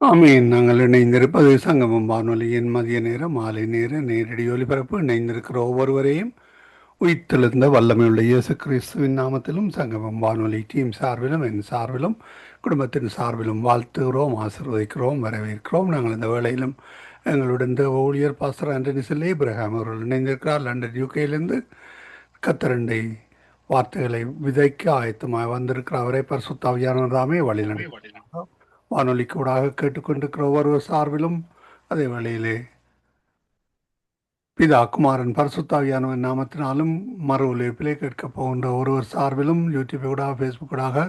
ஆமீன். நாங்கள் இணைந்திருப்பது சங்கமம் வானொலியின் மதிய நேர மாலை நேர நேரடி ஒலிபரப்பு. இணைந்திருக்கிற ஒவ்வொருவரையும் உயிர்த்தெழுந்த வல்லமையுள்ள இயேசு கிறிஸ்துவின் நாமத்திலும் சங்கமம் வானொலி டீம் சார்பிலும் என் சார்பிலும் குடும்பத்தின் சார்பிலும் வாழ்த்துகிறோம், ஆசீர்வதிக்கிறோம், வரவேற்கிறோம். நாங்கள் இந்த வேளையிலும் எங்களுடன் தேவ ஊழியர் பாஸ்டர் ஆண்டனி செல்லே இப்ரஹாம் அவர்கள் இணைந்திருக்கிறார். லண்டன் யூகேயிலிருந்து கத்தரண்டை வார்த்தைகளை விதைக்க ஆயத்தமாக வந்திருக்கிற அவரை பரிசுத்த ஆவியானவர் தாமே வழிநடத்தும். வானொலிக்கு ஊடாக கேட்டுக்கொண்டிருக்கிற ஒவ்வொரு சார்பிலும் அதே வேளையிலே பிதா குமாரன் பரிசுத்தாவியானவன் நாமத்தினாலும் மறு ஒலிப்பிலே கேட்கப் போகின்ற ஒருவர் சார்பிலும் யூடியூப் கூட ஃபேஸ்புக் கூடாக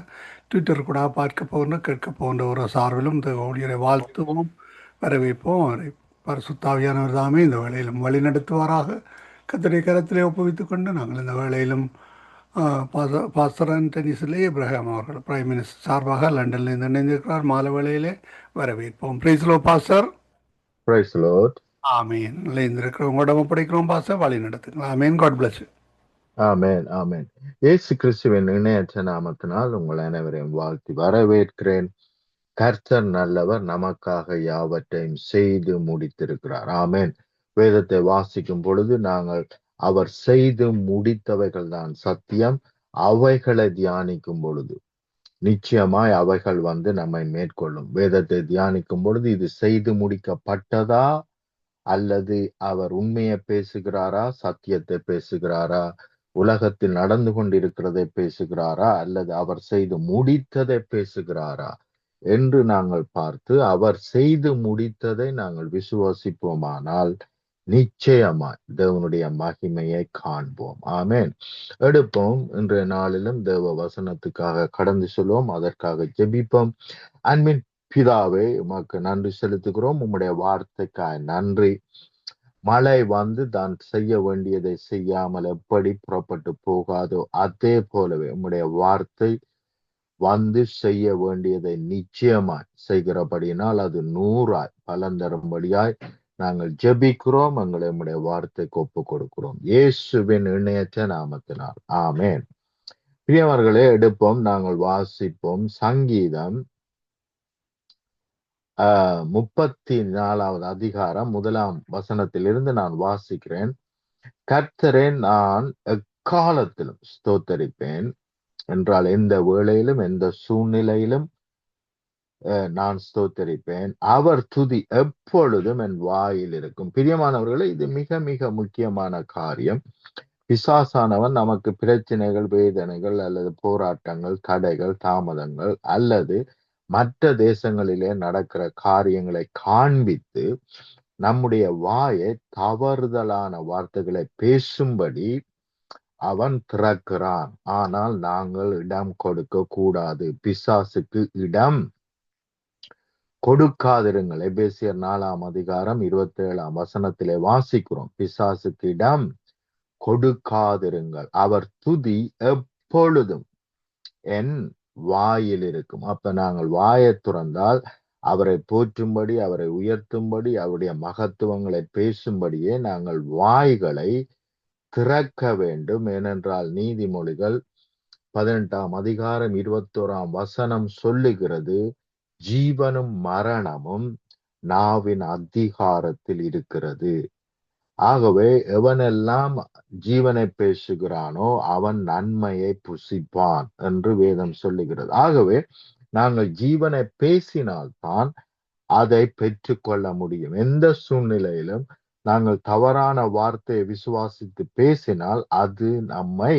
ட்விட்டர் கூட பார்க்க போகின்ற கேட்க போகின்ற ஒரு சார்பிலும் இந்த ஊழியரை வாழ்த்துவோம், வரவேற்போம். அவரை பரிசுத்தாவியானவர் தாமே இந்த வேளையிலும் வழிநடத்துவாராக கர்த்தருடைய கரத்திலே ஒப்புவித்துக் கொண்டு நாங்கள் இந்த வேளையிலும் பாஸ்டர் ஆண்டனி செல்லே இப்ரஹாம் அவர்கள் பிரைம் மினிஸ்டர் சார்பாக லண்டனில் இருந்து இணைந்திருக்கிறார். மாலை வேளையிலே வரவேற்போம். Praise Lord pastor. Praise the Lord. ஆமீன். இணைந்திருக்கிறவங்களோட ஒப்படைக்கிறோம் பாஸ்டர், வழி நடத்துங்களா. Amen. God bless you. Amen, amen. இயேசு கிறிஸ்துவின் இணையற்ற நாமத்தினால் உங்கள் அனைவரையும் வாழ்த்தி வரவேற்கிறேன். கர்த்தர் நல்லவர், நமக்காக யாவற்றையும் செய்து முடித்திருக்கிறார். ஆமென். வேதத்தை வாசிக்கும் பொழுது நாங்கள் அவர் செய்து முடித்தவைகள் தான் சத்தியம். அவைகளை தியானிக்கும் பொழுது நிச்சயமாய் அவைகள் நம்மை மேற்கொள்ளும். வேதத்தை தியானிக்கும் பொழுது இது செய்து முடிக்கப்பட்டதா, அல்லது அவர் உண்மையை பேசுகிறாரா, சத்தியத்தை பேசுகிறாரா, உலகத்தில் நடந்து கொண்டிருக்கிறதை பேசுகிறாரா, அல்லது அவர் செய்து முடித்ததை பேசுகிறாரா என்று நாங்கள் பார்த்து அவர் செய்து முடித்ததை நாங்கள் விசுவாசிப்போமானால் நிச்சயமாய் தேவனுடைய மகிமையை காண்போம். ஆமென். எடுப்போம். இன்றைய நாளிலும் தேவ வசனத்துக்காக கடந்து செல்வோம். அதற்காக ஜெபிப்போம். அன்பின் பிதாவே, உமக்கு நன்றி செலுத்துகிறோம். உம்முடைய வார்த்தைக்காய் நன்றி. மழை தான் செய்ய வேண்டியதை செய்யாமல் எப்படி புறப்பட்டு போகாதோ அதே போலவே உம்முடைய வார்த்தை செய்ய வேண்டியதை நிச்சயமாய் செய்கிறபடியினால் அது 100 பலன் தரும்படியாய் நாங்கள் ஜெபிக்கிறோம். எங்களை உம்முடைய வார்த்தைக்கு ஒப்பு கொடுக்கிறோம், இயேசுவின் இணையற்ற நாமத்தினால். ஆமென். பிரியவர்களே, எடுப்போம். நாங்கள் வாசிப்போம். சங்கீதம் 34வது அதிகாரம் 1ஆம் வசனத்திலிருந்து நான் வாசிக்கிறேன். கர்த்தரை நான் எக்காலத்திலும் ஸ்தோத்தரிப்பேன் என்றால் எந்த வேளையிலும் எந்த சூழ்நிலையிலும் நான் ஸ்தோத்தரிப்பேன். அவர் துதி எப்பொழுதும் என் வாயில் இருக்கும். பிரியமானவர்களே, இது மிக மிக முக்கியமான காரியம். பிசாசானவன் நமக்கு பிரச்சனைகள், வேதனைகள் அல்லது போராட்டங்கள், தடைகள், தாமதங்கள் அல்லது மற்ற தேசங்களிலே நடக்கிற காரியங்களை காண்பித்து நம்முடைய வாயை தவறுதலான வார்த்தைகளை பேசும்படி அவன் திறக்கிறான். ஆனால் நாங்கள் இடம் கொடுக்க கூடாது. பிசாசுக்கு இடம் கொடுக்காதிருங்கள். எபேசியர் 4ஆம் அதிகாரம் 27ஆம் வசனத்திலே வாசிக்கிறோம். பிசாசுக்கு இடம் கொடுக்காதிருங்கள், அவர் துதி எப்பொழுதும் என் வாயில் இருக்கும். அப்ப நாங்கள் வாயை துறந்தால் அவரை போற்றும்படி, அவரை உயர்த்தும்படி, அவருடைய மகத்துவங்களை பேசும்படியே நாங்கள் வாய்களை திறக்க வேண்டும். ஏனென்றால் நீதிமொழிகள் 18ஆம் அதிகாரம் 21ஆம் வசனம் சொல்லுகிறது, ஜீவனும் மரணமும் நாவின் அதிகாரத்தில் இருக்கிறது. ஆகவே எவனெல்லாம் ஜீவனை பேசுகிறானோ அவன் நன்மையை புசிப்பான் என்று வேதம் சொல்லுகிறது. ஆகவே நாங்கள் ஜீவனை பேசினால்தான் அதை பெற்றுக்கொள்ள முடியும். எந்த சூழ்நிலையிலும் நாங்கள் தவறான வார்த்தையை விசுவாசித்து பேசினால் அது நம்மை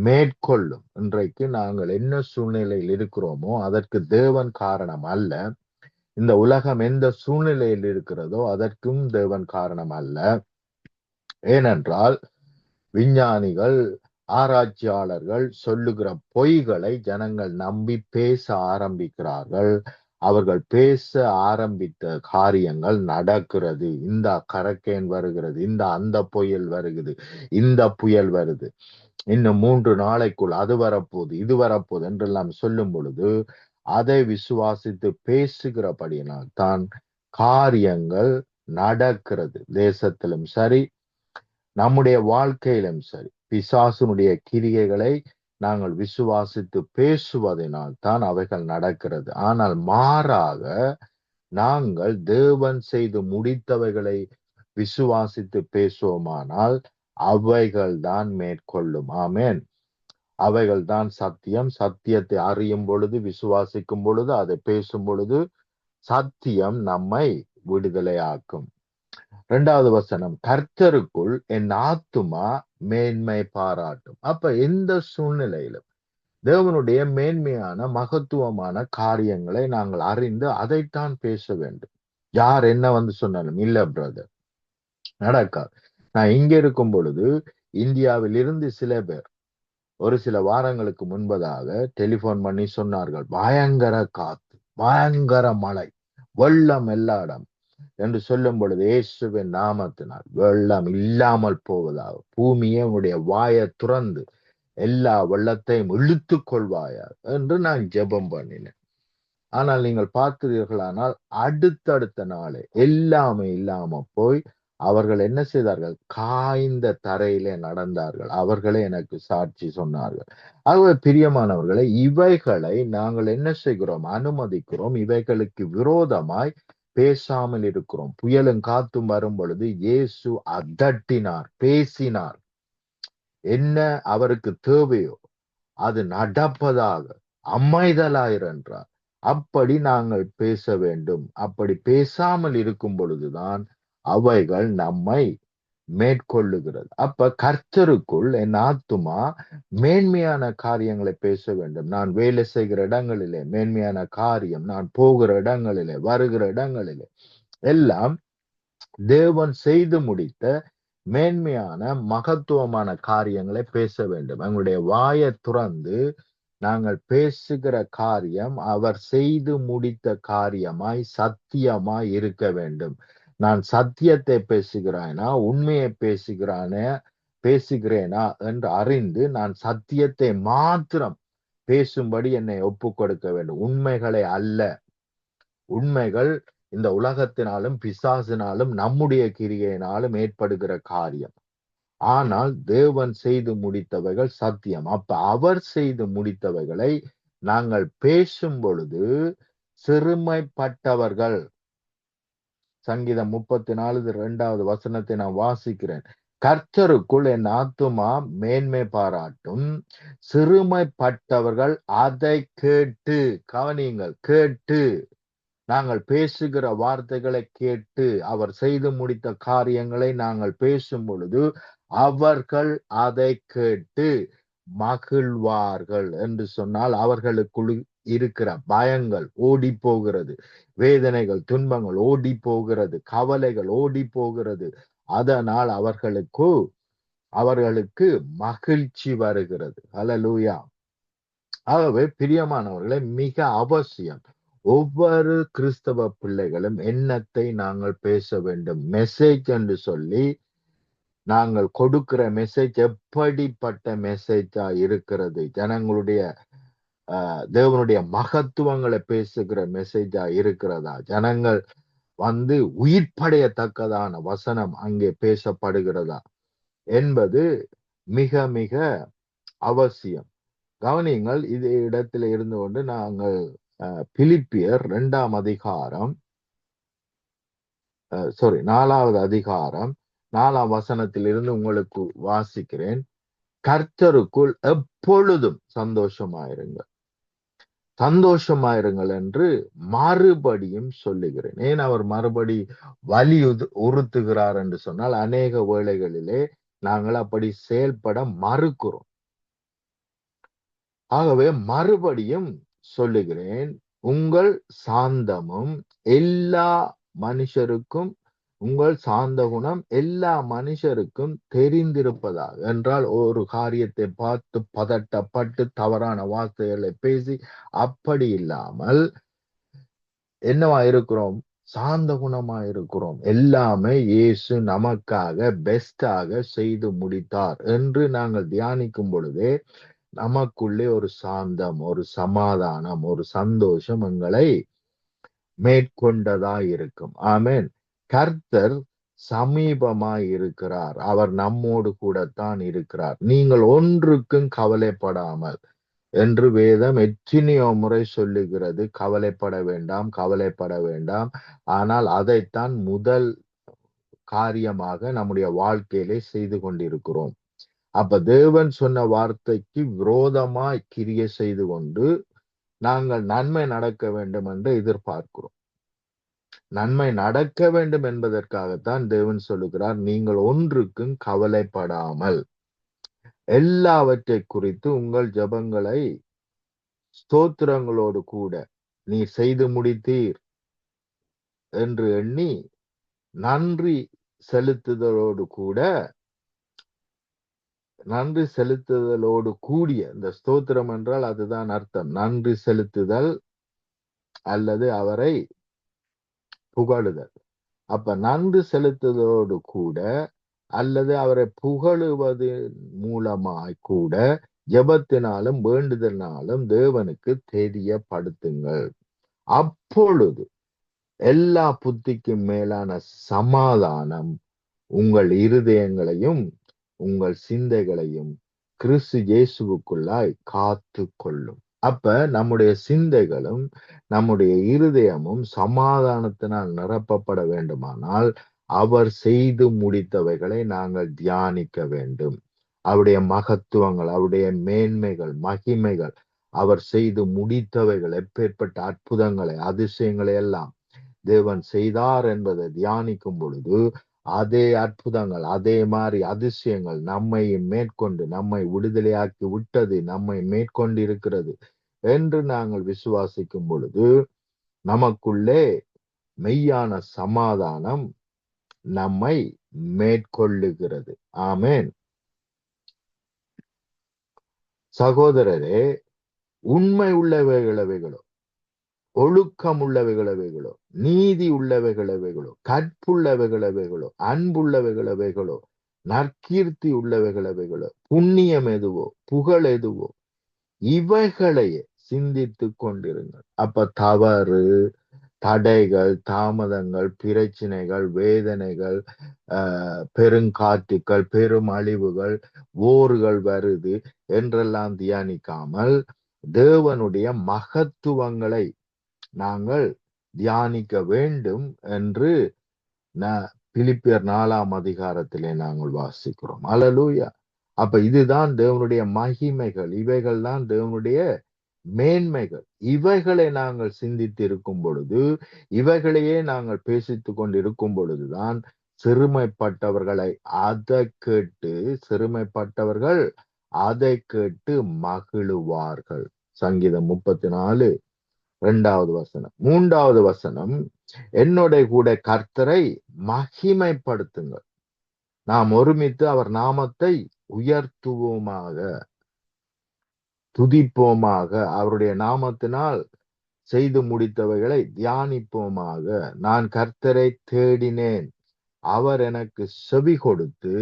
மேற்கொள்ளும். இன்றைக்கு நாங்கள் என்ன சூழ்நிலையில் இருக்கிறோமோ அதற்கு தேவன் காரணம் அல்ல. இந்த உலகம் எந்த சூழ்நிலையில் இருக்கிறதோ அதற்கும் தேவன் காரணம் அல்ல. ஏனென்றால் விஞ்ஞானிகள், ஆராய்ச்சியாளர்கள் சொல்லுகிற பொய்களை ஜனங்கள் நம்பி பேச ஆரம்பிக்கிறார்கள். அவர்கள் பேச ஆரம்பித்த காரியங்கள் நடக்கிறது. இந்த கரக்கேன் வருகிறது, இந்த அந்த புயல் வருகிறது, இந்த புயல் வருது, இன்னும் 3 நாளைக்குள் அது வரப்போகுது, இது வரப்போகுது என்றெல்லாம் சொல்லும் பொழுது அதை விசுவாசித்து பேசுகிறபடியினால் தான் காரியங்கள் நடக்கிறது. தேசத்திலும் சரி, நம்முடைய வாழ்க்கையிலும் சரி, பிசாசுனுடைய கிரியைகளை நாங்கள் விசுவாசித்து பேசுவதனால் தான் அவைகள் நடக்கிறது. ஆனால் மாறாக நாங்கள் தேவன் செய்து முடித்தவைகளை விசுவாசித்து பேசுவோமானால் அவைகள்தான் மேற்கொள்ளும். ஆமென். அவைகள்தான் சத்தியம். சத்தியத்தை அறியும் பொழுது, விசுவாசிக்கும் பொழுது, அதை பேசும் பொழுது சத்தியம் நம்மை விடுதலையாக்கும். 2வது வசனம், கர்த்தருக்குள் என் ஆத்துமா மேன்மை பாராட்டும். அப்ப எந்த சூழ்நிலையிலும் தேவனுடைய மேன்மையான மகத்துவமான காரியங்களை நாங்கள் அறிந்து அதைத்தான் பேச வேண்டும். யார் என்ன வந்து சொன்னாலும் இல்ல பிரதர், நடக்காது. நான் இங்க இருக்கும் பொழுது இந்தியாவில் இருந்து சில பேர் ஒரு சில வாரங்களுக்கு முன்பதாக டெலிபோன் பண்ணி சொன்னார்கள், பயங்கர காத்து, பயங்கர மழை, வெள்ளம் எல்லா இடம் என்று சொல்லும் பொழுது இயேசுவின் நாமத்தினால் வெள்ளம் இல்லாமல் போவதாக, பூமியே உன்னுடைய வாயை துறந்து எல்லா வெள்ளத்தையும் இழுத்துக் கொள்வாயா என்று நான் ஜெபம் பண்ணினேன். ஆனால் நீங்கள் பார்த்தீர்களானால் அடுத்தடுத்த நாளே எல்லாமே இல்லாம போய் அவர்கள் என்ன செய்தார்கள், காய்ந்த தரையிலே நடந்தார்கள். அவர்களே எனக்கு சாட்சி சொன்னார்கள். ஆகவே பிரியமானவர்களை, இவைகளை நாங்கள் என்ன செய்கிறோம், அனுமதிக்கிறோம். இவைகளுக்கு விரோதமாய் பேசாமல் இருக்கிறோம். புயலும் காத்தும் வரும் பொழுது இயேசு அதட்டினார், பேசினார். என்ன அவருக்கு தேவையோ அது நடப்பதாக அமைதலாயிர் என்றார். அப்படி நாங்கள் பேச வேண்டும். அப்படி பேசாமல் இருக்கும் பொழுதுதான் அவைகள் நம்மை மேற்கொள்ளுகிறது. அப்ப கர்த்தருக்குள் என் ஆத்துமா மேன்மையான காரியங்களை பேச வேண்டும். நான் வேலை செய்கிற இடங்களிலே மேன்மையான காரியம், நான் போகிற இடங்களிலே, வருகிற இடங்களிலே எல்லாம் தேவன் செய்து முடித்த மேன்மையான மகத்துவமான காரியங்களை பேச வேண்டும். எங்களுடைய வாயை துறந்து நாங்கள் பேசுகிற காரியம் அவர் செய்து முடித்த காரியமாய் சத்தியமாய் இருக்க வேண்டும். நான் சத்தியத்தை பேசுகிறேனா, உண்மையை பேசுகிறேனா என்று அறிந்து நான் சத்தியத்தை மாத்திரம் பேசும்படி என்னை ஒப்புக் கொடுக்க வேண்டும். உண்மைகளை அல்ல. உண்மைகள் இந்த உலகத்தினாலும் பிசாசினாலும் நம்முடைய கிரியையினாலும் ஏற்படுகிற காரியம். ஆனால் தேவன் செய்து முடித்தவைகள் சத்தியம். அப்ப அவர் செய்து முடித்தவைகளை நாங்கள் பேசும் பொழுது சிறுமைப்பட்டவர்கள், சங்கீதம் 34 2வது வசனத்தை நான் வாசிக்கிறேன். கர்த்தருக்குள் என் ஆத்துமா மேன்மை பாராட்டும், சிறுமைப்பட்டவர்கள் அதை கேட்டு, கவனியுங்கள், கேட்டு, நாங்கள் பேசுகிற வார்த்தைகளை கேட்டு அவர் செய்து முடித்த காரியங்களை நாங்கள் பேசும் பொழுது அவர்கள் அதை கேட்டு மகிழ்வார்கள் என்று சொன்னால் அவர்களுக்குள் இருக்கிற பயங்கள் ஓடி போகிறது, வேதனைகள் துன்பங்கள் ஓடி போகிறது, கவலைகள் ஓடி போகிறது. அதனால் அவர்களுக்கு மகிழ்ச்சி வருகிறது. ஹல்லேலூயா. ஆகவே பிரியமானவர்களே, மிக அவசியம் ஒவ்வொரு கிறிஸ்தவ பிள்ளைகளும் எண்ணத்தை நாங்கள் பேச வேண்டும். மெசேஜ் என்று சொல்லி நாங்கள் கொடுக்கிற மெசேஜ் எப்படிப்பட்ட மெசேஜா இருக்கிறது, ஜனங்களுடைய தேவனுடைய மகத்துவங்களை பேசுகிற மெசேஜா இருக்கிறதா, ஜனங்கள் வந்து உயிர்ப்படையத்தக்கதான வசனம் அங்கே பேசப்படுகிறதா என்பது மிக மிக அவசியம். கவனியுங்கள், இதே இடத்துல இருந்து கொண்டு நாங்கள் பிலிப்பியர் 4வது அதிகாரம் 4ஆம் வசனத்திலிருந்து உங்களுக்கு வாசிக்கிறேன். கர்த்தருக்குள் எப்பொழுதும் சந்தோஷமாயிருங்கள், சந்தோஷமாயிருங்கள் என்று மறுபடியும் சொல்லுகிறேன். ஏன் அவர் மறுபடி உறுத்துகிறார் என்று சொன்னால், அநேக வேளைகளிலே நாங்கள் அப்படி செயல்பட மறுக்கிறோம். ஆகவே மறுபடியும் சொல்லுகிறேன், உங்கள் சாந்தமும் எல்லா மனுஷருக்கும், உங்கள் சாந்த குணம் எல்லா மனுஷருக்கும் தெரிந்திருப்பதாக. என்றால் ஒரு காரியத்தை பார்த்து பதட்டப்பட்டு தவறான வார்த்தைகளை பேசி அப்படி இல்லாமல் என்னவா இருக்கிறோம், சாந்த குணமா இருக்கிறோம். எல்லாமே இயேசு நமக்காக பெஸ்டாக செய்து முடித்தார் என்று நாங்கள் தியானிக்கும் பொழுதே நமக்குள்ளே ஒரு சாந்தம், ஒரு சமாதானம், ஒரு சந்தோஷம் எங்களை மேற்கொண்டதா இருக்கும். ஆமென். கர்த்தர் சமீபமாய் இருக்கிறார். அவர் நம்மோடு கூடத்தான் இருக்கிறார். நீங்கள் ஒன்றுக்கும் கவலைப்படாமல் என்று வேதம் எத்தனையோ முறை சொல்லுகிறது. கவலைப்பட வேண்டாம், கவலைப்பட வேண்டாம். ஆனால் அதைத்தான் முதல் காரியமாக நம்முடைய வாழ்க்கையிலே செய்து கொண்டிருக்கிறோம். அப்ப தேவன் சொன்ன வார்த்தைக்கு விரோதமாய் கிரியை செய்து கொண்டு நாங்கள் நன்மை நடக்க வேண்டும் என்று எதிர்பார்க்கிறோம். நன்மை நடக்க வேண்டும் என்பதற்காகத்தான் தேவன் சொல்லுகிறார், நீங்கள் ஒன்றுக்கும் கவலைப்படாமல் எல்லாவற்றை குறித்து உங்கள் ஜெபங்களை ஸ்தோத்திரங்களோடு கூட நீ செய்து முடித்தீர் என்று எண்ணி நன்றி செலுத்துதலோடு கூட நன்றி செலுத்துதலோடு கூடிய, இந்த ஸ்தோத்திரம் என்றால் அதுதான் அர்த்தம், நன்றி செலுத்துதல் அல்லது அவரை புகழுதல். அப்ப நன்றி செலுத்துதலோடு கூட அல்லது அவரை புகழுவது மூலமாய் கூட ஜெபத்தினாலும் வேண்டுதலினாலும் தேவனுக்கு தெரியப்படுத்துங்கள். அப்பொழுது எல்லா புத்திக்கும் மேலான சமாதானம் உங்கள் இருதயங்களையும் உங்கள் சிந்தைகளையும் கிறிஸ்து இயேசுவுக்குள்ளாய் காத்து கொள்ளும். அப்ப நம்முடைய சிந்தைகளும் நம்முடைய இருதயமும் சமாதானத்தினால் நிரப்பப்பட வேண்டுமானால் அவர் செய்து முடித்தவைகளை நாங்கள் தியானிக்க வேண்டும். அவருடைய மகத்துவங்கள், அவருடைய மேன்மைகள், மகிமைகள், அவர் செய்து முடித்தவைகள், எப்பேற்பட்ட அற்புதங்களை அதிசயங்களை எல்லாம் தேவன் செய்தார் என்பதை தியானிக்கும் பொழுது அதே அற்புதங்கள், அதே மாதிரி அதிசயங்கள் நம்மை மேற்கொண்டு நம்மை விடுதலையாக்கி விட்டது, நம்மை மேற்கொண்டு இருக்கிறது என்று நாங்கள் விசுவாசிக்கும் பொழுது நமக்குள்ளே மெய்யான சமாதானம் நம்மை மேற்கொள்ளுகிறது. ஆமென். சகோதரரே, உண்மை உள்ளவைகளோ, ஒழுக்கம் உள்ளவைகளோ, நீதி உள்ளவைகளோ, கற்புள்ளவைகளோ, அன்புள்ளவைகளோ, நற்கீர்த்தி உள்ளவைகளோ, புண்ணியம் எதுவோ, புகழ் எதுவோ, இவைகளையே சிந்தித்துக் கொண்டிருங்கள். அப்ப தவறு, தடைகள், தாமதங்கள், பிரச்சனைகள், வேதனைகள், பெருங்காற்றுக்கள், பெரும் அழிவுகள், ஓர்கள் வருது என்றெல்லாம் தியானிக்காமல் தேவனுடைய மகத்துவங்களை நாங்கள் தியானிக்க வேண்டும் என்று பிலிப்பியர் 4ஆம் அதிகாரத்திலே நாங்கள் வாசிக்கிறோம். அல்லேலூயா. அப்ப இதுதான் தேவனுடைய மகிமைகள், இவைகள் தான் தேவனுடைய மேன்மைகள். இவைகளை நாங்கள் சிந்தித்து இருக்கும் பொழுது, இவைகளையே நாங்கள் பேசித்துக் கொண்டிருக்கும் பொழுதுதான் சிறுமைப்பட்டவர்கள் அதை கேட்டு மகிழுவார்கள். சங்கீதம் 34 2வது வசனம். 3வது வசனம், என்னோட கூட கர்த்தரை மகிமைப்படுத்துங்கள், நாம் ஒருமித்து அவர் நாமத்தை உயர்த்துவோமாக, துதிப்போமாக, அவருடைய நாமத்தினால் செய்து முடித்தவைகளை தியானிப்போமாக. நான் கர்த்தரை தேடினேன், அவர் எனக்கு செவி கொடுத்து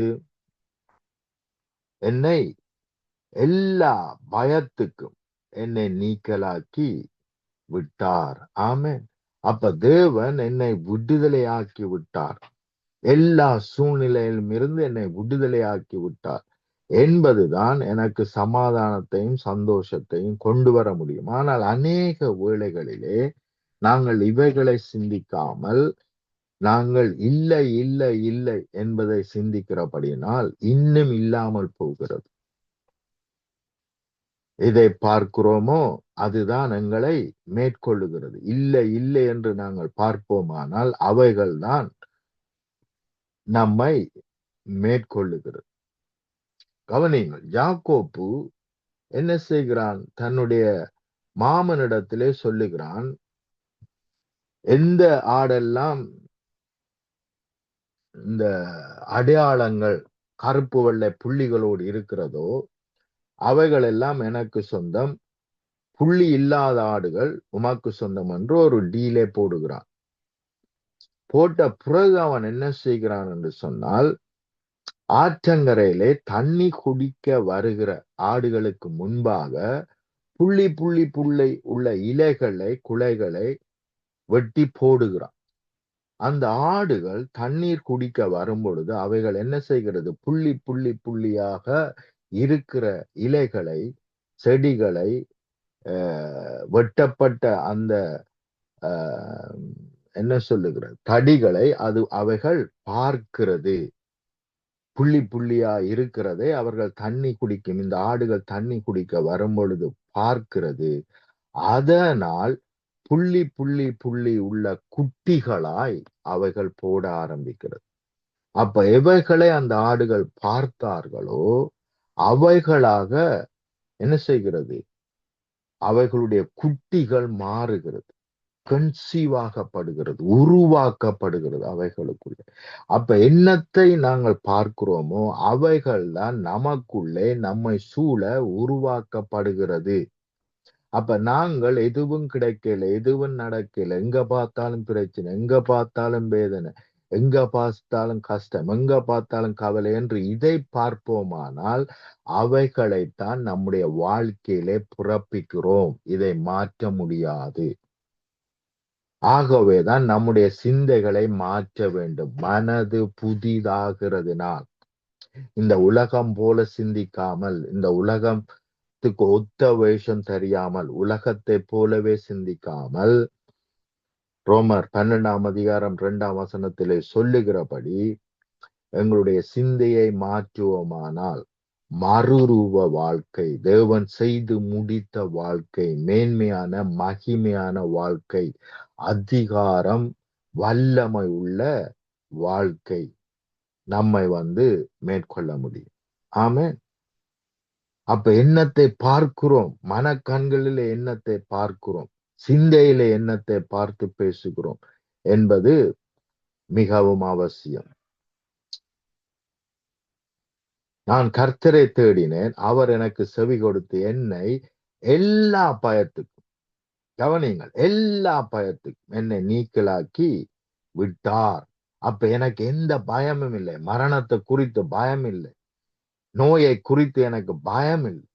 என்னை எல்லா பயத்துக்கும் என்னை நீக்கலாக்கி விட்டார். ஆமென். அப்ப தேவன் என்னை விடுதலையாக்கி விட்டார், எல்லா சூழ்நிலையிலும் இருந்து என்னை விடுதலையாக்கி விட்டார் என்பதுதான் எனக்கு சமாதானத்தையும் சந்தோஷத்தையும் கொண்டு வர முடியும். ஆனால் அநேக வேளைகளிலே நாங்கள் இவைகளை சிந்திக்காமல் நாங்கள் இல்லை இல்லை இல்லை என்பதை சிந்திக்கிறபடியினால் இன்னும் இல்லாமல் போகிறது. எதை பார்க்கிறோமோ அதுதான் எங்களை மேற்கொள்ளுகிறது. இல்லை இல்லை என்று நாங்கள் பார்ப்போமானால் அவைகள் தான் நம்மை மேற்கொள்ளுகிறது. கவனியுங்கள், யாக்கோப்பு என்ன செய்கிறான்? தன்னுடைய மாமனிடத்திலே சொல்லுகிறான், எந்த ஆடெல்லாம் இந்த அடையாளங்கள் கருப்பு வெள்ளை புள்ளிகளோடு இருக்கிறதோ அவைகள் எல்லாம் எனக்கு சொந்தம், புள்ளி இல்லாத ஆடுகள் உமக்கு சொந்தம் என்று ஒரு டீலே போடுகிறான். போட்ட பிறகு அவன் என்ன செய்கிறான் என்று சொன்னால், ஆற்றங்கரையிலே தண்ணி குடிக்க வருகிற ஆடுகளுக்கு முன்பாக புள்ளி புள்ளி புள்ளி உள்ள குலைகளை வெட்டி போடுகிறான். அந்த ஆடுகள் தண்ணீர் குடிக்க வரும் பொழுது அவைகள் என்ன செய்கிறது? புள்ளி புள்ளி புள்ளியாக இருக்கிற இலைகளை செடிகளை வெட்டப்பட்ட அந்த என்ன சொல்லுகிறது தடிகளை அவைகள் பார்க்கிறது. புள்ளி புள்ளியா இருக்கிறதை அவர்கள் தண்ணி குடிக்கும். இந்த ஆடுகள் தண்ணி குடிக்க வரும் பொழுது பார்க்கிறது. அதனால் புள்ளி புள்ளி புள்ளி உள்ள குட்டிகளாய் அவைகள் போட ஆரம்பிக்கிறது. அப்ப எவைகளை அந்த ஆடுகள் பார்த்தார்களோ அவைகளாக என்ன செய்கிறது? அவைகளுடைய குட்டிகள் மாறுகிறது, கன்சீவ் ஆகப்படுகிறது, உருவாக்கப்படுகிறது அவைகளுக்குள்ளே. அப்ப என்னத்தை நாங்கள் பார்க்கிறோமோ அவைகள் தான் நமக்குள்ளே நம்மை சூழ உருவாக்கப்படுகிறது. அப்ப நாங்கள் எதுவும் கிடைக்கல, எதுவும் நடக்கல, எங்க பார்த்தாலும் பிரச்சனை, எங்க பார்த்தாலும் வேதனை, எங்க பார்த்தாலும் கஷ்டம், எங்க பார்த்தாலும் கவலை என்று இதை பார்ப்போமானால் அவைகளைத்தான் நம்முடைய வாழ்க்கையிலே பிறப்பிக்கிறோம். இதை மாற்ற முடியாது. ஆகவேதான் நம்முடைய சிந்தைகளை மாற்ற வேண்டும். மனது புதிதாகிறதுனால் இந்த உலகம் போல சிந்திக்காமல், இந்த உலகத்துக்கு ஒத்த வேஷம் தெரியாமல், உலகத்தை போலவே சிந்திக்காமல், ரோமர் 12ஆம் அதிகாரம் 2ஆம் வசனத்திலே சொல்லுகிறபடி எங்களுடைய சிந்தையை மாற்றுவோமானால் மறுரூப வாழ்க்கை, தேவன் செய்து முடித்த வாழ்க்கை, மேன்மையான மகிமையான வாழ்க்கை, அதிகாரம் வல்லமை உள்ள வாழ்க்கை நம்மை மேற்கொள்ள முடியும். ஆமென். அப்ப எண்ணத்தை பார்க்கிறோம், மனக்கண்களிலே எண்ணத்தை பார்க்கிறோம், சிந்தையிலே எண்ணத்தை பார்த்து பேசுகிறோம் என்பது மிகவும் அவசியம். நான் கர்த்தரை தேடினேன், அவர் எனக்கு செவி கொடுத்து என்னை எல்லா பயத்துக்கும், கவனிங்கள், எல்லா பயத்துக்கும் என்னை நீக்கலாக்கி விட்டார். அப்ப எனக்கு எந்த பயமும் இல்லை. மரணத்தை குறித்து பயம் இல்லை, நோயை குறித்து எனக்கு பயம் இல்லை.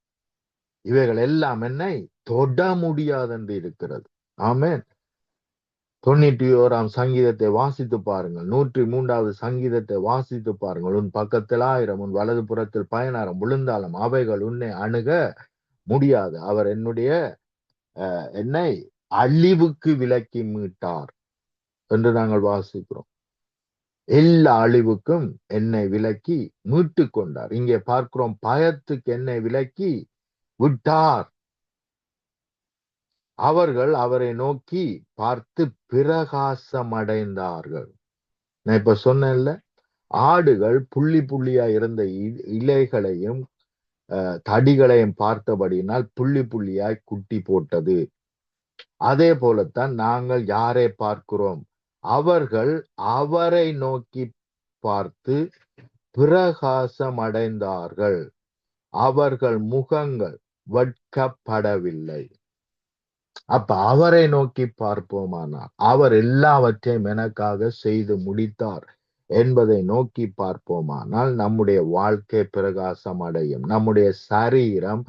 இவைகள் எல்லாம் என்னை தொட முடியாதென்று இருக்கிறது. ஆமென். 91ஆம் சங்கீதத்தை வாசித்து பாருங்கள், 103வது சங்கீதத்தை வாசித்து பாருங்கள். உன் பக்கத்தில் 1000, உன் வலது புறத்தில் 10,000 விழுந்தாலும் அவைகள் உன்னை அணுக முடியாது. அவர் என்னை அழிவுக்கு விலக்கி மீட்டார் என்று நாங்கள் வாசிக்கிறோம். எல்லா அழிவுக்கும் என்னை விலக்கி மீட்டு கொண்டார். இங்கே பார்க்கிறோம், பயத்துக்கு என்னை விலக்கி விட்டார். அவர்கள் அவரை நோக்கி பார்த்து பிரகாசம் அடைந்தார்கள். நான் இப்ப சொன்னேன்ல, ஆடுகள் புள்ளி புள்ளியா இருந்த இலைகளையும் தடிகளையும் பார்த்தபடியினால் புள்ளி புள்ளியாய் குட்டி போட்டது. அதே போலத்தான் நாங்கள் யாரை பார்க்கிறோம்? அவர்கள் அவரை நோக்கி பார்த்து பிரகாசம் அடைந்தார்கள். அவர்கள் முகங்கள் வெட்கப்படவில்லை. அப்ப அவரை நோக்கி பார்ப்போமானால் அவர் எல்லாவற்றையும் எனக்காக செய்து முடித்தார் என்பதை நோக்கி பார்ப்போமானால் நம்முடைய வாழ்க்கை பிரகாசம் அடையும், நம்முடைய சரீரம்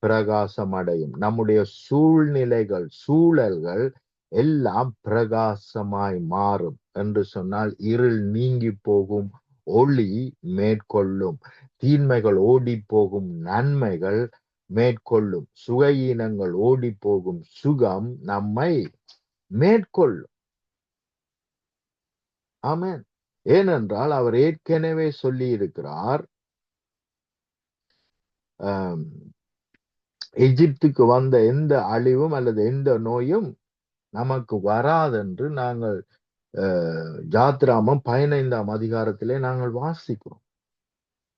பிரகாசம் அடையும், நம்முடைய சூழ்நிலைகள், சூழல்கள் எல்லாம் பிரகாசமாய் மாறும். என்று சொன்னால் இருள் நீங்கி போகும், ஒளி மேற்கொள்ளும், தீன்மைகள் ஓடி போகும், நன்மைகள் மேற்கொள்ளும், சுகையீனங்கள் ஓடி போகும், சுகம் நம்மை மேற்கொள்ளும். ஆமென். ஏனென்றால் அவர் ஏற்கனவே சொல்லி இருக்கிறார், எகிப்துக்கு வந்த எந்த அழிவும் அல்லது எந்த நோயும் நமக்கு வராதென்று நாங்கள் யாத்ராமம் 15ஆம் அதிகாரத்திலே நாங்கள் வாசிக்கிறோம்.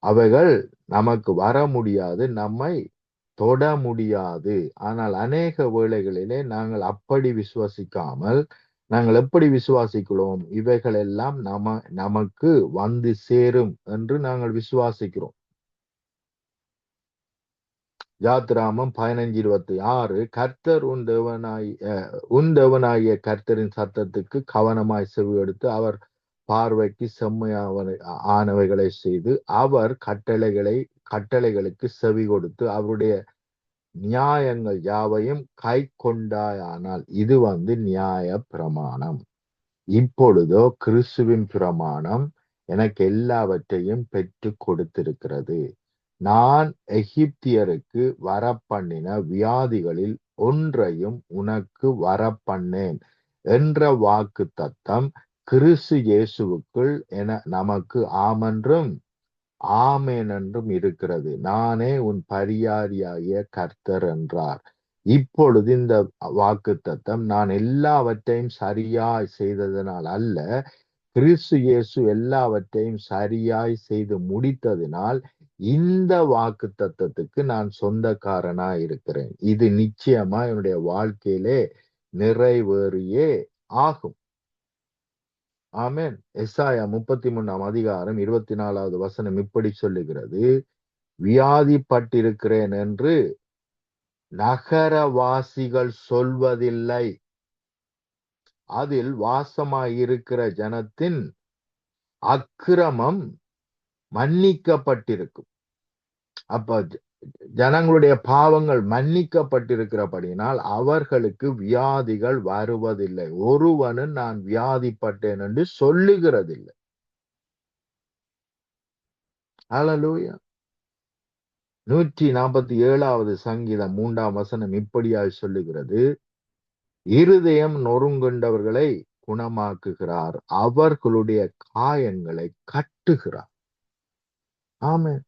அவைகள் நமக்கு வர முடியாது, நம்மை தொட முடியாது. ஆனால் அநேக வேளைகளிலே நாங்கள் அப்படி விசுவாசிக்காமல் நாங்கள் எப்படி விசுவாசிக்கிறோம்? இவைகள் எல்லாம் நமக்கு வந்து சேரும் என்று நாங்கள் விசுவாசிக்கிறோம். யாத்ராமம் 15:26 கர்த்தர் உன் தேவனாகிய கர்த்தரின் சத்தத்துக்கு கவனமாய் செவி எடுத்து அவர் பார்வைக்கு செம்மையானவைகளை செய்து அவர் கட்டளைகளுக்கு செவி கொடுத்து அவருடைய நியாயங்கள் யாவையும் கை கொண்டாயானால் இது நியாய பிரமாணம். இப்பொழுதோ கிறிஸ்துவின் பிரமாணம் எனக்கு எல்லாவற்றையும் பெற்று கொடுத்திருக்கிறது. நான் எகிப்தியருக்கு வரப்பண்ணின வியாதிகளில் ஒன்றையும் உனக்கு வரப்பண்ணேன் என்ற வாக்கு தத்தம் கிறிஸ்து இயேசுவுக்குள் என நமக்கு ஆமென்றும் ஆமேன் என்றும் இருக்கிறது. நானே உன் பரியாரியாகிய கர்த்தர் என்றார். இப்பொழுது இந்த வாக்கு தத்தம் நான் எல்லாவற்றையும் சரியாய் செய்ததனால் அல்ல, கிறிஸ்து இயேசு எல்லாவற்றையும் சரியாய் செய்து முடித்ததினால் இந்த வாக்கு தத்தத்துக்கு நான் சொந்தக்காரனாய் இருக்கிறேன். இது நிச்சயமா என்னுடைய வாழ்க்கையிலே நிறைவேறியே ஆகும். ஆமென். எசாயா 33 அதிகாரம் 24வது வசனம் இப்படி சொல்லுகிறது, வியாதிப்பட்டிருக்கிறேன் என்று நகரவாசிகள் சொல்வதில்லை, அதில் வாசமாயிருக்கிற ஜனத்தின் அக்கிரமம் மன்னிக்கப்பட்டிருக்கும். அப்ப ஜனங்களுடைய பாவங்கள் மன்னிக்கப்பட்டிருக்கிறபடினால் அவர்களுக்கு வியாதிகள் வருவதில்லை. ஒருவனும் நான் வியாதிப்பட்டேன் என்று சொல்லுகிறதில்லை. ஹல்லேலூயா. 147வது சங்கீதம் 3ஆம் வசனம் இப்படியாய் சொல்லுகிறது, இருதயம் நொறுங்குண்டவர்களை குணமாக்குகிறார், அவர்களுடைய காயங்களை கட்டுகிறார். ஆமென்.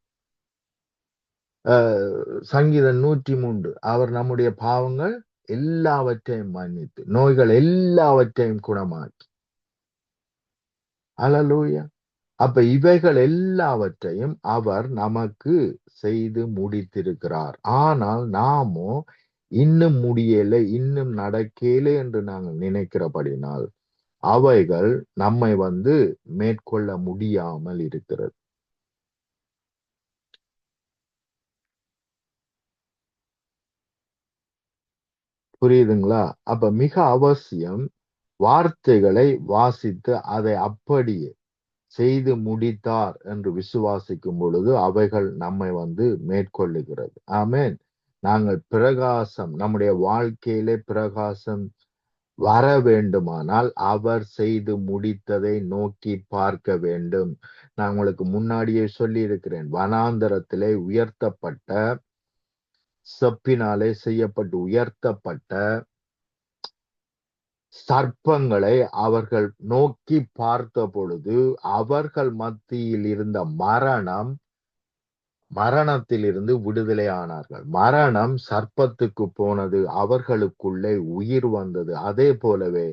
சங்கீதம் 103, அவர் நம்முடைய பாவங்கள் எல்லாவற்றையும் மன்னித்து நோய்கள் எல்லாவற்றையும் குணமாக்கி. ஹல்லேலூயா. அப்ப இவைகள் எல்லாவற்றையும் அவர் நமக்கு செய்து முடித்திருக்கிறார். ஆனால் நாமோ இன்னும் முடியலை, இன்னும் நடக்கல என்று நாங்கள் நினைக்கிறபடினால் அவைகள் நம்மை மேற்கொள்ள முடியாமல் இருக்கிறது. புரியுதுங்களா? அப்ப மிக அவசியம் வார்த்தைகளை வாசித்து அதை அப்படியே செய்து முடித்தார் என்று விசுவாசிக்கும் பொழுது அவைகள் நம்மை மேற்கொள்ளுகிறது. ஆமென். நாங்கள் பிரகாசம், நம்முடைய வாழ்க்கையிலே பிரகாசம் வர வேண்டுமானால் அவர் செய்து முடித்ததை நோக்கி பார்க்க வேண்டும். நான் உங்களுக்கு முன்னாடியே சொல்லி இருக்கிறேன், வனாந்தரத்திலே உயர்த்தப்பட்ட செப்பினாலே செய்யப்பட்டு உயர்த்தப்பட்ட சர்ப்பங்களை அவர்கள் நோக்கி பார்த்த பொழுது அவர்கள் மத்தியில் இருந்த மரணத்திலிருந்து விடுதலை ஆனார்கள். மரணம் சர்ப்பத்துக்கு போனது, அவர்களுக்குள்ளே உயிர் வந்தது. அதே போலவே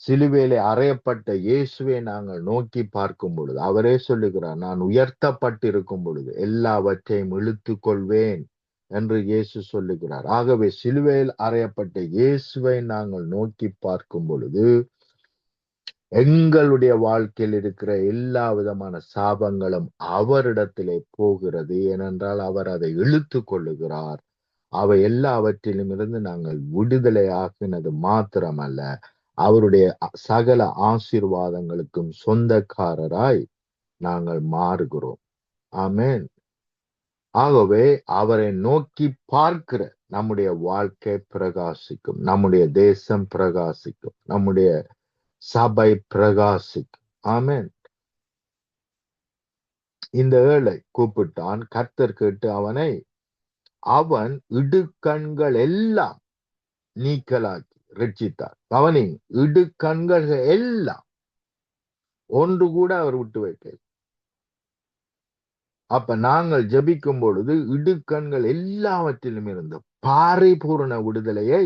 சிலுவையிலே அறையப்பட்ட இயேசுவை நாங்கள் நோக்கி பார்க்கும் பொழுது அவரே சொல்லுகிறார், நான் உயர்த்தப்பட்டிருக்கும் பொழுது எல்லாவற்றையும் இழுத்துக் கொள்வேன் என்று இயேசு சொல்லுகிறார். ஆகவே சிலுவையில் அறையப்பட்ட இயேசுவை நாங்கள் நோக்கி பார்க்கும் பொழுது எங்களுடைய வாழ்க்கையில் இருக்கிற எல்லா விதமான சாபங்களும் அவரிடத்திலே போகிறது. ஏனென்றால் அவர் அதை இழுத்துக் கொள்ளுகிறார். அவை எல்லாவற்றிலும் இருந்து நாங்கள் விடுதலை ஆக்கினது மாத்திரமல்ல, அவருடைய சகல ஆசீர்வாதங்களுக்கும் சொந்தக்காரராய் நாங்கள் மாறுகிறோம். ஆமென். ஆகவே அவரை நோக்கி பார்க்கிற நம்முடைய வாழ்க்கை பிரகாசிக்கும், நம்முடைய தேசம் பிரகாசிக்கும், நம்முடைய சபை பிரகாசிக்கும். ஆமென். இந்த ஏழை கூப்பிட்டான், கர்த்தர் கேட்டு அவன் இடுக்கண்கள் எல்லாம் நீக்கலாக்கி ரட்சித்தார். கவனிங்க, இடுக்கண்கள் எல்லாம் ஒன்று கூட அவர் விட்டு வைக்கல. அப்ப நாங்கள் ஜெபிக்கும் பொழுது இடுக்கண்கள் எல்லாவற்றிலும் இருந்து பாரிபூரண விடுதலையை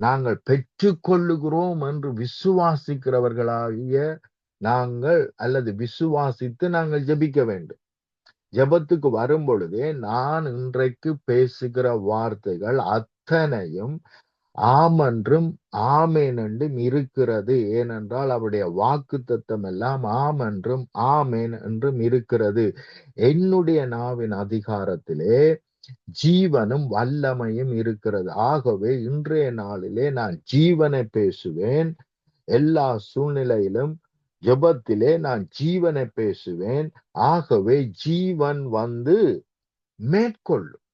நாங்கள் பெற்றுக் கொள்ளுகிறோம் என்று விசுவாசிக்கிறவர்களாகிய நாங்கள், அல்லது விசுவாசித்து நாங்கள் ஜெபிக்க வேண்டும். ஜெபத்துக்கு வரும் பொழுதே நான் இன்றைக்கு பேசுகிற வார்த்தைகள் அத்தனையும் ஆமென்றும் ஆமேன் என்றும் இருக்கிறது. ஏனென்றால் அவருடைய வாக்கு தத்தம் எல்லாம் ஆமென்றும் ஆமேன் என்றும் இருக்கிறது. என்னுடைய நாவின் அதிகாரத்திலே ஜீவனும் வல்லமையும் இருக்கிறது. ஆகவே இன்றைய நாளிலே நான் ஜீவனை பேசுவேன். எல்லா சூழ்நிலையிலும் ஜெபத்திலே நான் ஜீவனை பேசுவேன். ஆகவே ஜீவன் மேற்கொள்ளும்.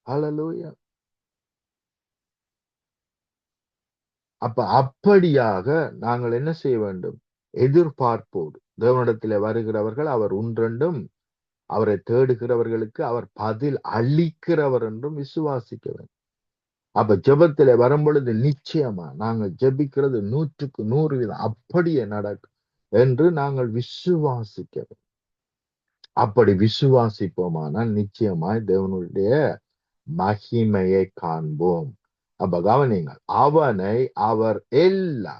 ஹல்லேலூயா. அப்ப அப்படியாக நாங்கள் என்ன செய்ய வேண்டும்? எதிர்பார்ப்போடு தேவனிடத்திலே வருகிறவர்கள் அவர் ஒன்றென்றும், அவரை தேடுகிறவர்களுக்கு அவர் பதில் அளிக்கிறவர் என்றும் விசுவாசிக்க வேண்டும். அப்ப ஜெபத்திலே வரும்பொழுது நிச்சயமா நாங்கள் ஜெபிக்கிறது 100% அப்படியே நடக்கும் என்று நாங்கள் விசுவாசிக்க வேண்டும். அப்படி விசுவாசிப்போமானால் நிச்சயமாய் தேவனுடைய மகிமையை காண்போம். அப்ப கவனிங்கள், அவனை அவர் எல்லா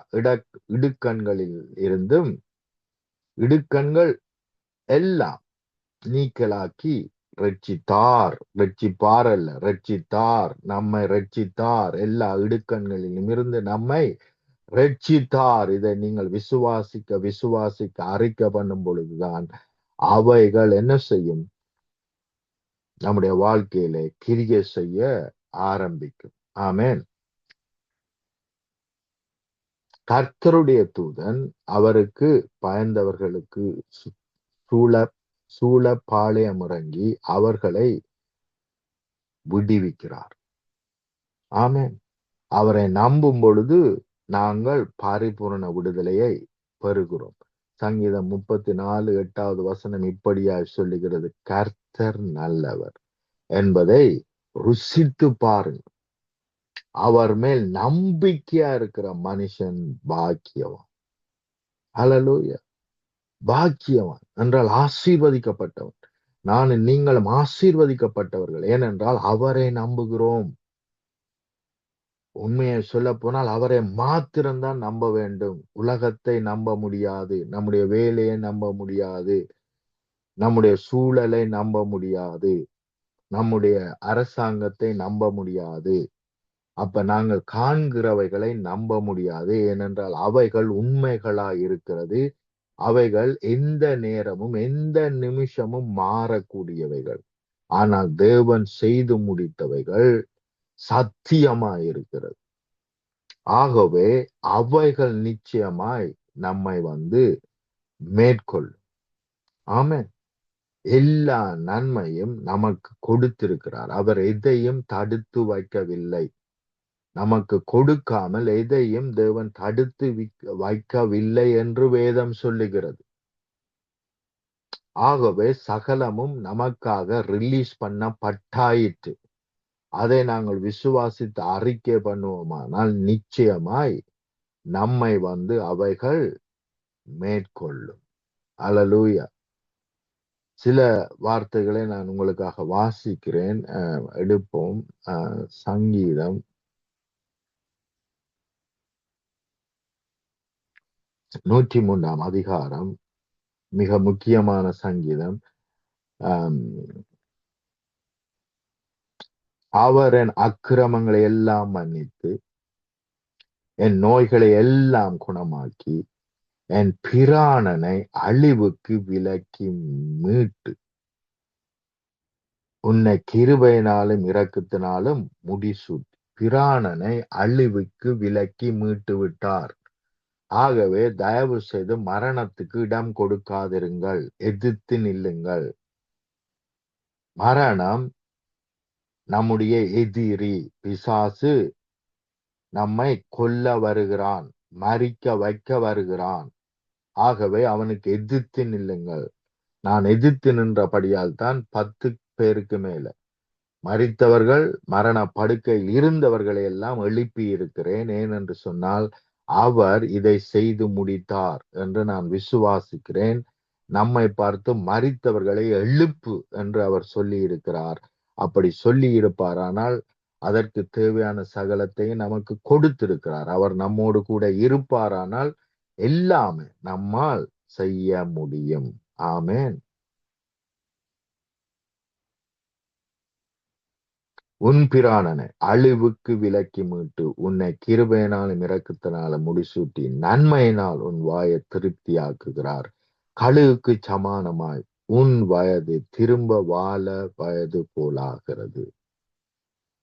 இடுக்கண்களில் இருந்தும் இடுக்கண்கள் எல்லாம் நீக்கலாக்கி ரட்சித்தார், நம்மை ரட்சித்தார், எல்லா இடுக்கண்களிலும் இருந்து நம்மை ரட்சித்தார். இதை நீங்கள் விசுவாசிக்க அறிக்கை பண்ணும் பொழுதுதான் அவைகள் என்ன செய்யும்? நம்முடைய வாழ்க்கையிலே கிரியை செய்ய ஆரம்பிக்கும். ஆமென். கர்த்தருடைய தூதன் அவருக்கு பயந்தவர்களுக்கு சூழ பாளையமுறங்கி அவர்களை விடுவிக்கிறார். ஆமென். அவரை நம்பும் பொழுது நாங்கள் பரிபூரண விடுதலையை பெறுகிறோம். சங்கீதம் 34:8 இப்படியாய் சொல்லுகிறது, கர்த்தர் நல்லவர் என்பதை ருசித்து பாருங்க. அவர் மேல் நம்பிக்கையா இருக்கிற மனுஷன் பாக்கியவான். ஹல்லேலூயா. பாக்கியவான் என்றால் ஆசீர்வதிக்கப்பட்டவன். நானும் நீங்களும் ஆசீர்வதிக்கப்பட்டவர்கள். ஏனென்றால் அவரை நம்புகிறோம். உண்மையை சொல்ல போனால் அவரை மாத்திரம்தான் நம்ப வேண்டும். உலகத்தை நம்ப முடியாது, நம்முடைய வேலையை நம்ப முடியாது, நம்முடைய சூழலை நம்ப முடியாது, நம்முடைய அரசாங்கத்தை நம்ப முடியாது. அப்ப நாங்கள் காண்கிறவைகளை நம்ப முடியாது. ஏனென்றால் அவைகள் உண்மைகளாய் இருக்கிறது. அவைகள் எந்த நேரமும் எந்த நிமிஷமும் மாறக்கூடியவைகள். ஆனால் தேவன் செய்து முடித்தவைகள் சத்தியமாய் இருக்கிறது. ஆகவே அவைகள் நிச்சயமாய் நம்மை மேற்கொள்ளும். ஆமென். எல்லா நன்மையும் நமக்கு கொடுத்திருக்கிறார். அவர் எதையும் தடுத்து வைக்கவில்லை. நமக்கு கொடுக்காமல் எதையும் தேவன் தடுத்து வைக்கவில்லை என்று வேதம் சொல்லுகிறது. ஆகவே சகலமும் நமக்காக ரிலீஸ் பண்ணப்பட்டாயிற்று. அதை நாங்கள் விசுவாசித்து அறிக்கை பண்ணுவோமானால் நிச்சயமாய் நம்மை அவைகள் மேற்கொள்ளும். அல்லேலூயா. சில வார்த்தைகளை நான் உங்களுக்காக வாசிக்கிறேன். எடுப்போம். சங்கீதம் 103 அதிகாரம், மிக முக்கியமான சங்கீதம். அவர் என் அக்கிரமங்களை எல்லாம் மன்னித்து என் நோய்களை எல்லாம் குணமாக்கி என் பிராணனை அழிவுக்கு விலக்கி மீட்டு உன்னை கிருபையினாலும் இரக்கத்தினாலும் முடிசூட்டி பிராணனை அழிவுக்கு விலக்கி மீட்டு விட்டார். ஆகவே தயவு செய்து மரணத்துக்கு இடம் கொடுக்காதிருங்கள், எதிர்த்து நில்லுங்கள். மரணம் நம்முடைய எதிரி. பிசாசு நம்மை கொல்ல வருகிறான், மரிக்க வைக்க வருகிறான். ஆகவே அவனுக்கு எதிர்த்து நில்லுங்கள். நான் எதிர்த்து நின்றபடியால் தான் 10 பேருக்கு மேல மரித்தவர்கள், மரண படுக்கையில் இருந்தவர்களை எல்லாம் எழுப்பி இருக்கிறேன். ஏனென்று சொன்னால் அவர் இதை செய்து முடித்தார் என்று நான் விசுவாசிக்கிறேன். நம்மை பார்த்து மரித்தவர்களை எழுப்பு என்று அவர் சொல்லி இருக்கிறார். அப்படி சொல்லி இருப்பாரானால் அதற்கு தேவையான சகலத்தையும் நமக்கு கொடுத்திருக்கிறார். அவர் நம்மோடு கூட இருப்பாரானால் எல்லாமே நம்மால் செய்ய முடியும். ஆமென். உன் பிராணனை அழிவுக்கு விலக்கி மீட்டு உன்னை கிருபையினாலும் இரக்கத்தினாலும் முடிசூட்டி நன்மையினால் உன் வாயை திருப்தியாக்குகிறார். கழுகுக்கு சமானமாய் உன் வயது திரும்ப வாழ வயது போலாகிறது.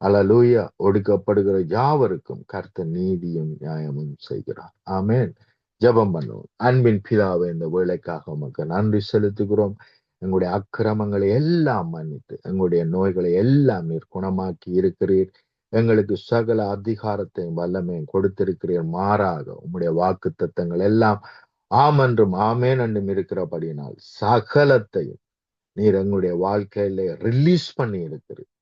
அல்லேலூயா. ஒடுக்கப்படுகிற யாவருக்கும் கர்த்தர் நீதியும் நியாயமும் செய்கிறார். ஆமென். ஜெபம் பண்ணுவோம். அன்பின் பிதாவே, இந்த வேளைக்காக உமக்கு நன்றி செலுத்துகிறோம். எங்களுடைய அக்கிரமங்களை எல்லாம் மன்னித்து எங்களுடைய நோய்களை எல்லாம் நீர் குணமாக்கி இருக்கிறீர். எங்களுக்கு சகல அதிகாரத்தையும் வல்லமையும் கொடுத்திருக்கிறீர். மாறாக உம்முடைய வாக்குத்தத்தங்கள் எல்லாம் ஆம் என்றும் ஆமேன் என்றும் இருக்கிறபடியினால் சகலத்தையும் நீர் எங்களுடைய வாழ்க்கையில ரிலீஸ் பண்ணி இருக்கிறீர்.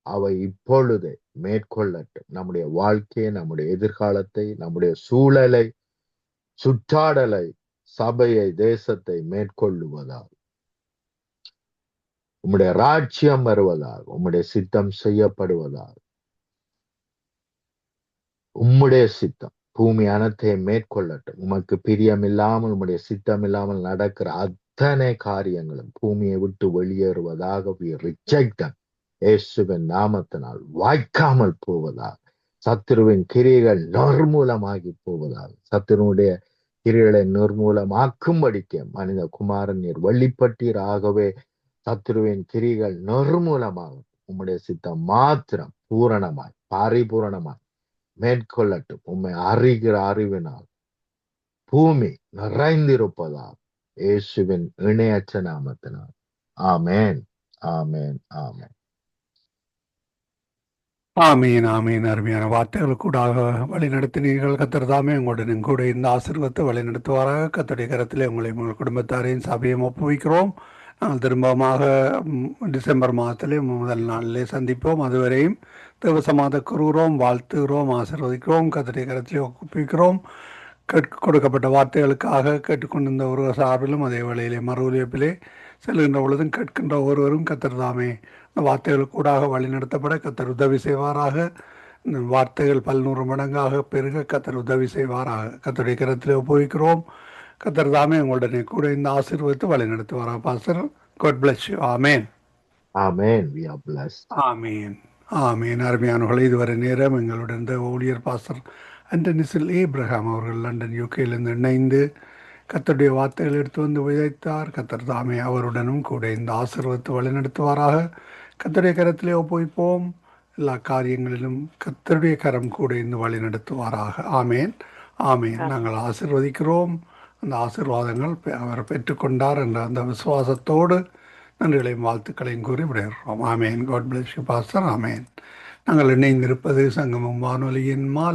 அவை இப்பொழுதே மேற்கொள்ளட்டும். நம்முடைய வாழ்க்கையை, நம்முடைய எதிர்காலத்தை, நம்முடைய சூழலை, சுற்றாடலை, சபையை, தேசத்தை மேற்கொள்ளுவதால் உம்முடைய ராஜ்யம் வருவதாக, உம்முடைய சித்தம் செய்யப்படுவதாக, உம்முடைய சித்தம் பூமி அனைத்தை மேற்கொள்ளட்டும். உமக்கு பிரியமில்லாமல், உம்முடைய சித்தம் இல்லாமல் நடக்கிற அத்தனை காரியங்களும் பூமியை விட்டு வெளியேறுவதாக ரிஜெக்ட் இயேசுவின் நாமத்தினால் வாய்க்காமல் போவதாக, சத்துருவின் கிரியைகள் நிர்மூலமாகி போவதாக, சத்துருடைய கிரியைகளை நிர்மூலமாக்கும்படிக்க மனித குமாரன் நீர் வெளிப்பட்டீர். ஆகவே சத்துருவின் கிரிகள் நிர்மூலமாக உம்முடைய சித்தம் மாத்திரம் பூரணமாய் பரிபூரணமாய் மேற்கொள்ளட்டும். உம்மை அறிகிற அறிவினால் பூமி நிறைந்திருப்பதால் இயேசுவின் இணையற்ற நாமத்தினால் ஆமேன், ஆமேன், ஆமேன். ஆமீன், ஆமீன். அருமையான வார்த்தைகளுக்கூடாக வழி நடத்தினீர்கள். கத்தர் தாமே உங்களுடன் கூட இந்த ஆசீர்வாதத்தை வழி நடத்துவாராக. கத்தருடைய கரத்திலே உங்களை உங்கள் குடும்பத்தாரையும் சபையும் ஒப்புவிக்கிறோம். நாங்கள் திரும்பமாக டிசம்பர் மாதத்திலே முதல் நாளிலே சந்திப்போம். அதுவரையும் தேவசமாத கூறுகிறோம், வாழ்த்துகிறோம், ஆசீர்வதிக்கிறோம், கத்தருடைய கரத்திலே ஒப்புவிக்கிறோம். கொடுக்கப்பட்ட வார்த்தைகளுக்காக கேட்டுக்கொண்டிருந்த ஒரு சார்பிலும் அதே வேளையிலே மறு ஒலிபரப்பிலே செல்கின்ற பொழுதும் கேட்கின்ற ஒருவரும் கத்தர் தாமே இந்த வார்த்தைகளுக்கூடாக வழிநடத்தப்பட கத்தர் உதவி செய்வாராக. இந்த வார்த்தைகள் 100 மடங்காக பெருக கத்தர் உதவி செய்வாராக. கத்தருடைய கரத்தில் ஒப்புவிக்கிறோம். கத்தர் தாமே உங்களுடனே கூட இந்த ஆசீர்வாதத்தை வழிநடத்துவாராக. Pastor, God bless you. Amen, amen. We are blessed. Amen, amen. அருமையானவர்களே, இதுவரை நேரம் எங்களுடன் இந்த ஊழியர் பாஸ்டர் அண்டனிசில் ஏப்ரஹாம் அவர்கள் லண்டன் யூகேயிலிருந்து இணைந்து கத்தருடைய வார்த்தைகள் எடுத்து வந்து விதைத்தார். கத்தர் தாமே அவருடனும் கூட இந்த ஆசீர்வாதத்தை வழிநடத்துவாராக. கத்தருடைய கரத்திலே ஒப்புவிப்போம். எல்லா காரியங்களிலும் கத்தருடைய கரம் கூட இந்த வழி நடத்துவாராக. ஆமேன், ஆமேன். நாங்கள் ஆசீர்வதிக்கிறோம். அந்த ஆசீர்வாதங்கள் அவர் பெற்றுக்கொண்டார் என்ற அந்த விசுவாசத்தோடு நன்றிகளையும் வாழ்த்துக்களையும் கூறி விடைகிறோம். Amen. God bless you, pastor. Amen. நாங்கள் இணைந்திருப்பது சங்கமம் வானொலியின் மாலை